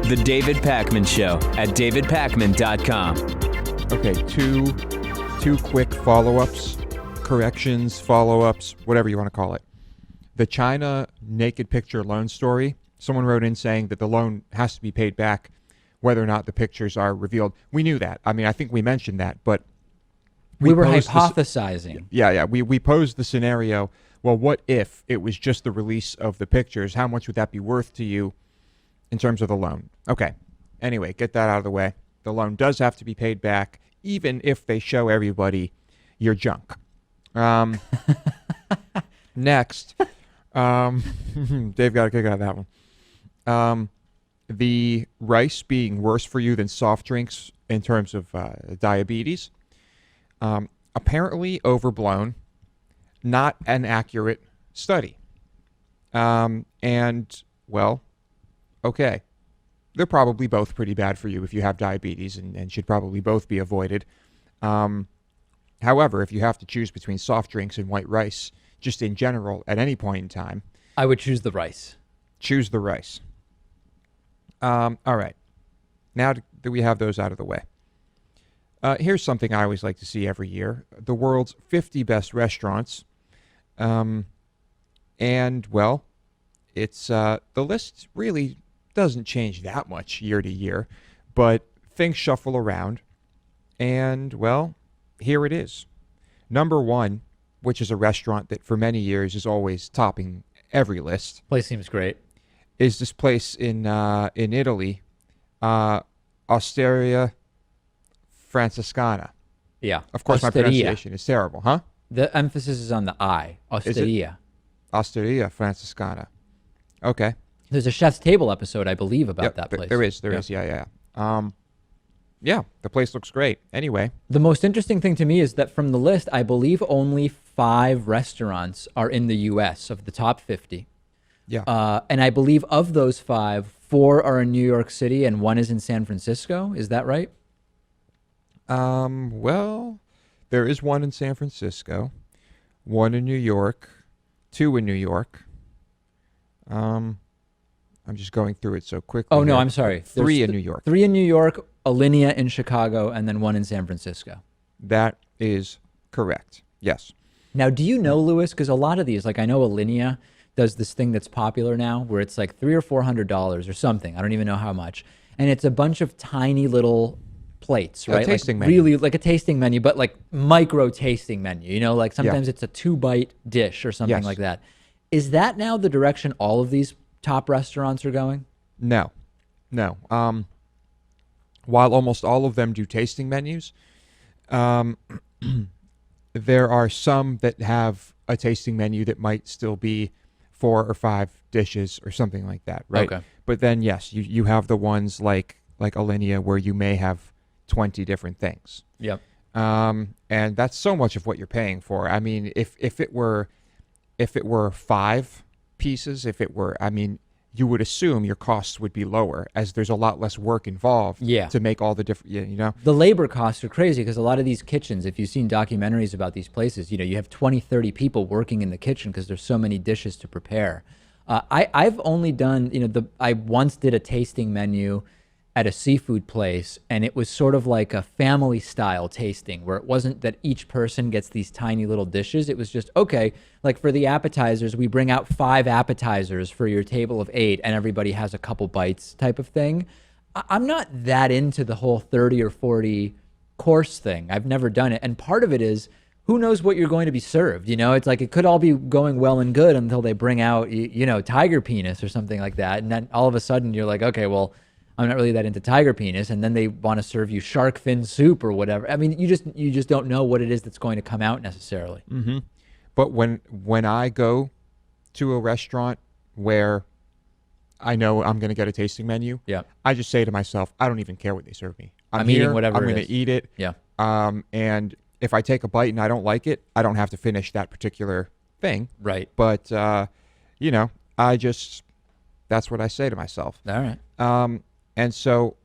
The David Pakman Show at davidpakman.com. Okay, two quick follow-ups, corrections, follow-ups, whatever you want to call it. The China naked picture loan story, someone wrote in saying that the loan has to be paid back whether or not the pictures are revealed. We knew that. I mean, I think we mentioned that, but we were hypothesizing. We posed the scenario, well, what if it was just the release of the pictures? How much would that be worth to you in terms of the loan? Okay. Anyway, get that out of the way. The loan does have to be paid back, even if they show everybody your junk. Next, Dave got a kick out of that one. The rice being worse for you than soft drinks in terms of diabetes, apparently overblown, not an accurate study. And, well, okay. They're probably both pretty bad for you if you have diabetes and should probably both be avoided. However, if you have to choose between soft drinks and white rice, just in general, at any point in time, I would choose the rice. Choose the rice. All right. Now that we have those out of the way, here's something I always like to see every year. The world's 50 best restaurants. And, well, it's the list really doesn't change that much year to year, but things shuffle around. And, well, here it is. Number one, which is a restaurant that for many years is always topping every list. Place seems great. Is this place in Italy, Osteria Francescana. Yeah. Of course, Osteria. my pronunciation is terrible, huh? The emphasis is on the I. Osteria. Osteria Francescana. Okay. There's a Chef's Table episode, I believe, about that place. There is. Yeah. Yeah, the place looks great. Anyway. The most interesting thing to me is that from the list, I believe only 5 restaurants are in the U.S. of the top 50. Yeah. And I believe of those 5, 4 are in New York City and 1 is in San Francisco. Is that right? Well, there is 1 in San Francisco, 1 in New York, 2 in New York. I'm just going through it so quickly. Oh, no, I'm sorry. 3 in New York. 3 in New York, Alinea in Chicago, and then 1 in San Francisco. That is correct. Yes. Now, do you know, Lewis, because a lot of these, like I know Alinea does this thing that's popular now where it's like $300 or $400 or something. I don't even know how much. And it's a bunch of tiny little plates, right? A tasting like menu. Really like a tasting menu, but like micro tasting menu. You know, like sometimes it's a 2-bite dish or something like that. Is that now the direction all of these top restaurants are going? No. While almost all of them do tasting menus, there are some that have a tasting menu that might still be 4 or 5 dishes or something like that, right? Okay. But then, yes, you have the ones like Alinea where you may have 20 different things. Yep. And that's so much of what you're paying for. I mean, if it were 5 pieces, you would assume your costs would be lower as there's a lot less work involved to make all the different, you know? The labor costs are crazy because a lot of these kitchens, if you've seen documentaries about these places, you know, you have 20, 30 people working in the kitchen because there's so many dishes to prepare. I've only done, you know, I once did a tasting menu at a seafood place, and it was sort of like a family style tasting where it wasn't that each person gets these tiny little dishes. It was just, okay, like for the appetizers, we bring out 5 appetizers for your table of 8 and everybody has a couple bites type of thing. I'm not that into the whole 30 or 40 course thing. I've never done it. And part of it is, who knows what you're going to be served? You know, it's like it could all be going well and good until they bring out, you know, tiger penis or something like that. And then all of a sudden you're like, okay, well, I'm not really that into tiger penis, and then they want to serve you shark fin soup or whatever. I mean, you just don't know what it is that's going to come out necessarily. Mm-hmm. But when I go to a restaurant where I know I'm going to get a tasting menu, I just say to myself, I don't even care what they serve me. I'm eating here, whatever I'm it going is. to eat it. Yeah. And if I take a bite and I don't like it, I don't have to finish that particular thing. Right. But you know, that's what I say to myself. All right. And so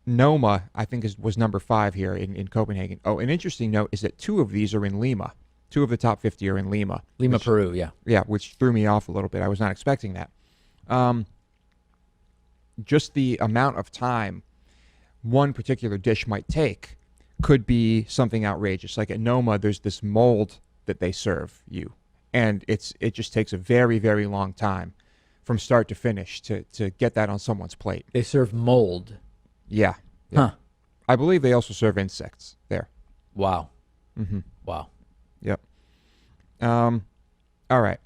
Noma, I think, was number 5 here in Copenhagen. Oh, an interesting note is that 2 of these are in Lima. 2 of the top 50 are in Lima. Lima, Peru, yeah. Yeah, which threw me off a little bit. I was not expecting that. Just the amount of time one particular dish might take could be something outrageous. Like at Noma, there's this mold that they serve you, and it just takes a very, very long time from start to finish to get that on someone's plate. They serve mold. Yeah. Huh. I believe they also serve insects there. Wow. Mm-hmm. Wow. Yep. All right.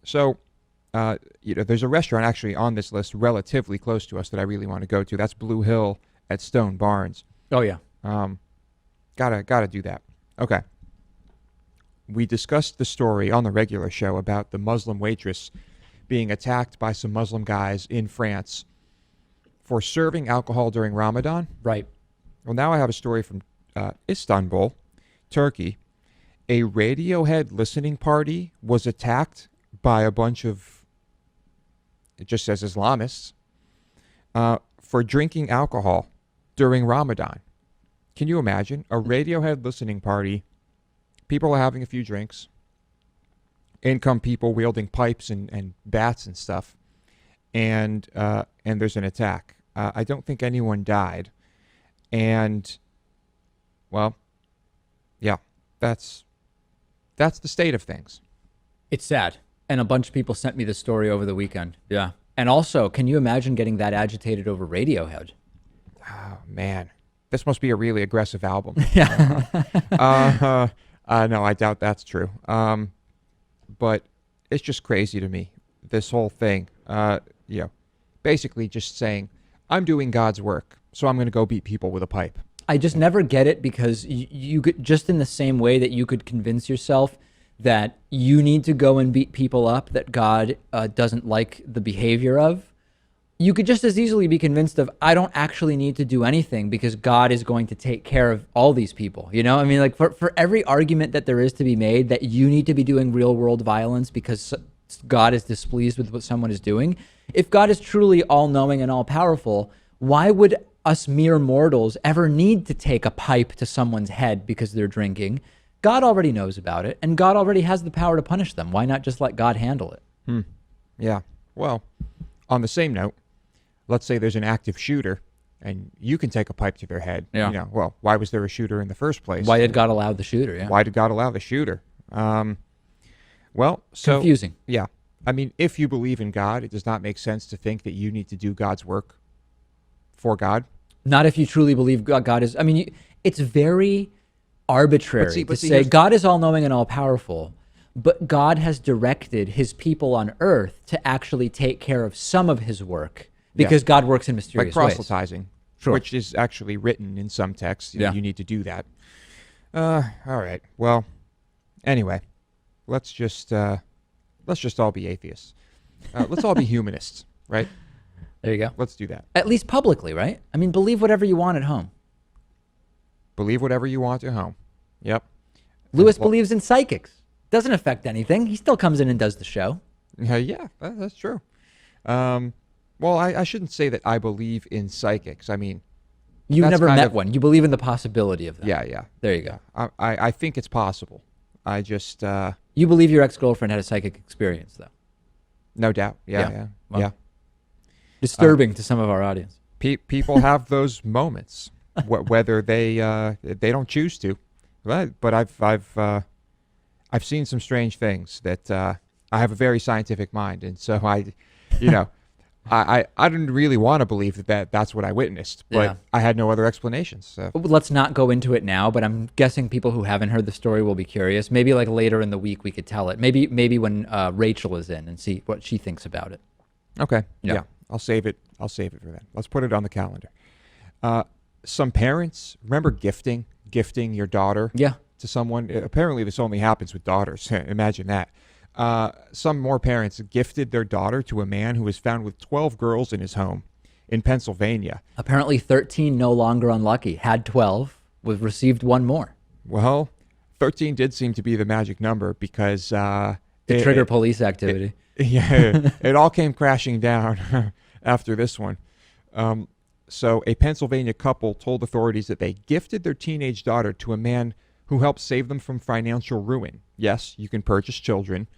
So, there's a restaurant actually on this list relatively close to us that I really want to go to. That's Blue Hill at Stone Barns. Oh, yeah. Gotta do that. Okay. We discussed the story on the regular show about the Muslim waitress being attacked by some Muslim guys in France for serving alcohol during Ramadan. Right. Well, now I have a story from Istanbul, Turkey. A Radiohead listening party was attacked by a bunch of, it just says Islamists, for drinking alcohol during Ramadan. Can you imagine? A Radiohead listening party, people are having a few drinks, in come people wielding pipes and bats and stuff, and there's an attack. I don't think anyone died. And, well, yeah, that's the state of things. It's sad. And a bunch of people sent me this story over the weekend. Yeah. And also, can you imagine getting that agitated over Radiohead? Oh, man. This must be a really aggressive album. Yeah. No, I doubt that's true. But it's just crazy to me, this whole thing. Basically just saying, I'm doing God's work, so I'm going to go beat people with a pipe. I just never get it, because you could, just in the same way that you could convince yourself that you need to go and beat people up that God doesn't like the behavior of, you could just as easily be convinced of, I don't actually need to do anything because God is going to take care of all these people. You know, I mean, like for every argument that there is to be made that you need to be doing real world violence because God is displeased with what someone is doing, if God is truly all knowing and all powerful, why would us mere mortals ever need to take a pipe to someone's head because they're drinking? God already knows about it, and God already has the power to punish them. Why not just let God handle it? Yeah. Well, on the same note, let's say there's an active shooter, and you can take a pipe to their head. Yeah. Well, why was there a shooter in the first place? Why did God allow the shooter? Yeah. Why did God allow the shooter? So confusing. Yeah. I mean, if you believe in God, it does not make sense to think that you need to do God's work for God. Not if you truly believe God is. I mean, it's very arbitrary to say God is all knowing and all powerful, but God has directed his people on earth to actually take care of some of his work because God works in mysterious ways. Like ways. proselytizing, Sure. Which is actually written in some texts. You need to do that. All right. Well, anyway, let's just all be atheists. Let's all be humanists, right? There you go. Let's do that. At least publicly, right? I mean, believe whatever you want at home. Believe whatever you want at home. Yep. Lewis believes in psychics. Doesn't affect anything. He still comes in and does the show. Yeah, that's true. Well, I shouldn't say that I believe in psychics. I mean, you've never met one. You believe in the possibility of that. Yeah. There you go. I think it's possible. I just... You believe your ex-girlfriend had a psychic experience, though? No doubt. Yeah. Well, disturbing to some of our audience. People have those moments, whether they don't choose to. But I've seen some strange things that I have a very scientific mind, and so I didn't really want to believe that's what I witnessed, but I had no other explanations. So. Let's not go into it now, but I'm guessing people who haven't heard the story will be curious. Maybe like later in the week we could tell it. Maybe when Rachel is in and see what she thinks about it. Okay. Yeah. I'll save it for then. Let's put it on the calendar. Some parents, remember gifting your daughter to someone? Apparently this only happens with daughters. Imagine that. Some more parents gifted their daughter to a man who was found with 12 girls in his home in Pennsylvania. Apparently 13 no longer unlucky. Had 12, received one more. Well, 13 did seem to be the magic number because... to trigger police activity. It all came crashing down after this one. So a Pennsylvania couple told authorities that they gifted their teenage daughter to a man who helped save them from financial ruin. Yes, you can purchase children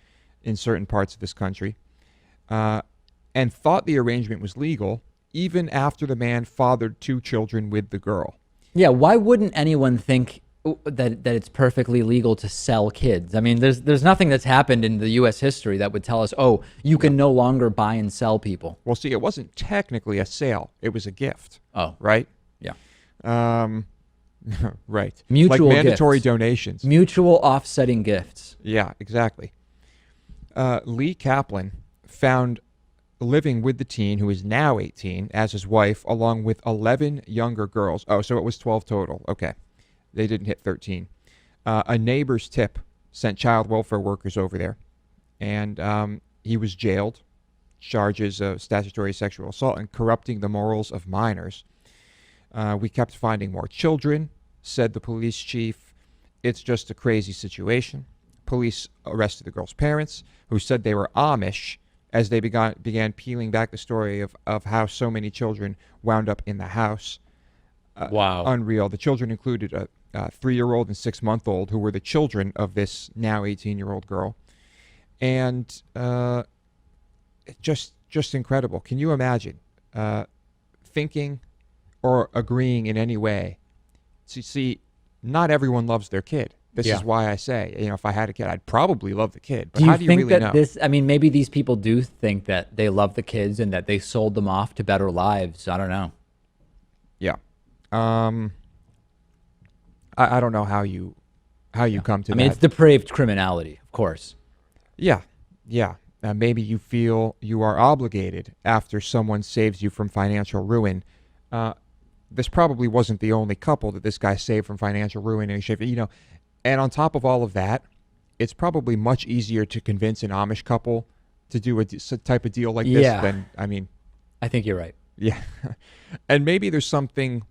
in certain parts of this country, and thought the arrangement was legal even after the man fathered 2 children with the girl. Yeah, why wouldn't anyone think that it's perfectly legal to sell kids? I mean, there's nothing that's happened in the U.S. history that would tell us, oh, you can no longer buy and sell people. Well, see, it wasn't technically a sale. It was a gift. Oh. Right? Yeah. Right. Mutual like mandatory gifts. donations. Mutual offsetting gifts. Yeah, exactly. Lee Kaplan found living with the teen, who is now 18, as his wife, along with 11 younger girls. Oh, so it was 12 total. Okay. They didn't hit 13. A neighbor's tip sent child welfare workers over there, and he was jailed. Charges of statutory sexual assault and corrupting the morals of minors. We kept finding more children, said the police chief. It's just a crazy situation. Police arrested the girl's parents, who said they were Amish, as they began peeling back the story of how so many children wound up in the house. Wow. Unreal. The children included a 3-year-old and 6-month-old, who were the children of this now 18-year-old girl. And just incredible. Can you imagine thinking or agreeing in any way? See, not everyone loves their kid. This is why I say, if I had a kid, I'd probably love the kid. But how do you think really that know? maybe these people do think that they love the kids and that they sold them off to better lives. I don't know. Yeah. I don't know how you come to that. I mean, it's depraved criminality, of course. Yeah. Maybe you feel you are obligated after someone saves you from financial ruin. This probably wasn't the only couple that this guy saved from financial ruin in any shape. And on top of all of that, it's probably much easier to convince an Amish couple to do a type of deal like this than, I think you're right. Yeah. And maybe there's something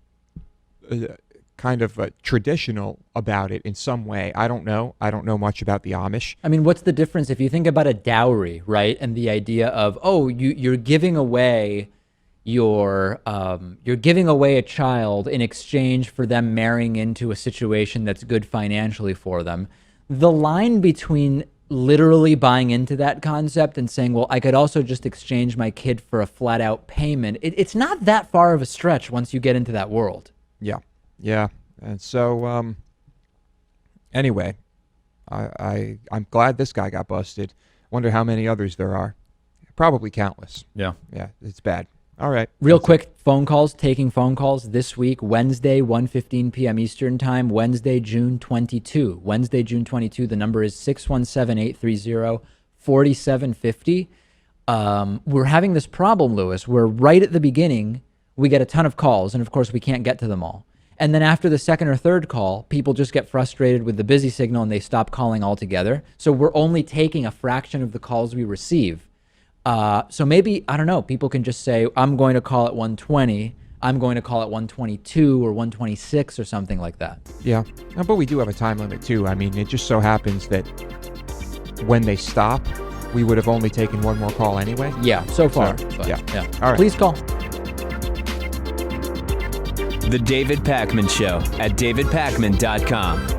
kind of traditional about it in some way. I don't know. I don't know much about the Amish. I mean, what's the difference if you think about a dowry, right? And the idea of, you're giving away you're giving away a child in exchange for them marrying into a situation that's good financially for them. The line between literally buying into that concept and saying, well, I could also just exchange my kid for a flat out payment, it's not that far of a stretch once you get into that world. Yeah. And so, anyway, I'm glad this guy got busted. Wonder how many others there are. Probably countless. Yeah, it's bad. All right. Real quick, taking phone calls this week, Wednesday, 1:15 p.m. Eastern Time, Wednesday, June 22. Wednesday, June 22, the number is 617-830-4750. We're having this problem, Lewis, where right at the beginning, we get a ton of calls, and of course, we can't get to them all. And then after the second or third call, people just get frustrated with the busy signal and they stop calling altogether. So we're only taking a fraction of the calls we receive. So maybe, I don't know, people can just say, I'm going to call at 1:20, I'm going to call at 1:22 or 1:26 or something like that. Yeah, but we do have a time limit too. I mean, it just so happens that when they stop, we would have only taken one more call anyway. Yeah, so far. So, but, yeah. All right. Please call. The David Pakman Show at davidpakman.com.